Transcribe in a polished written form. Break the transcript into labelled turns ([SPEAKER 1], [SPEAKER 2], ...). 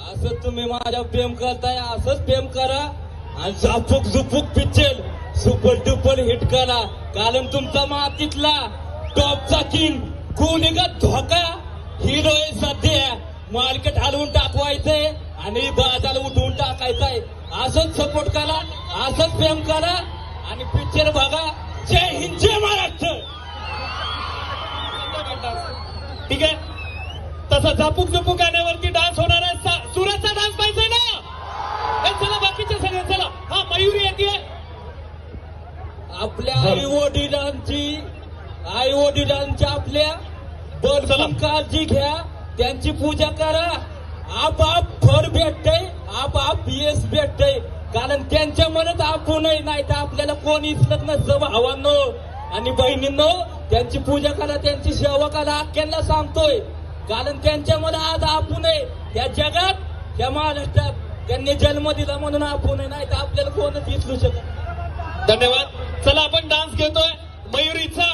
[SPEAKER 1] असं तुम्ही माझ्या प्रेम करताय, असंच प्रेम करा आणि Zapuk Jhupuk picture super duper hit करा. कारण तुमचा मातीतला टॉपचा किंग गुणगत धोका हिरो आहे सध्या. मार्केट हलवून टाकवायचंय आणि बाजार उठवून टाकायचंय. असंच सपोर्ट करा, असंच प्रेम करा आणि पिक्चर बघा. जय हिंद, जय महाराष्ट्र.
[SPEAKER 2] ठीक आहे, तसा झापूक झुपूक गाण्यावरती डान्स होणार आहे. सुरतचा डान्स पाहिजे ना? ए, चला बाकीचे सगळे चला. हा मयुरी येते.
[SPEAKER 1] आपल्या आई वडिलांची आपल्या भरपूर काळजी घ्या, त्यांची पूजा करा. आपाप फळ भेटतंय, आपाप यश भेटतंय. कारण त्यांच्या मनात आपण नाही तर आपल्याला कोणी इचलत नसतं. भावांनो आणि बहिणींनो, त्यांची पूजा करा, त्यांची सेवा करा. अख्यांना सांगतोय, कारण त्यांच्या मनात आज आपण या जगात, या महाराष्ट्रात त्यांनी जन्म दिला म्हणून आपण नाही तर आपल्याला कोणच इचलू शकत.
[SPEAKER 2] धन्यवाद. चला आपण डान्स घेतोय मयुरीचा.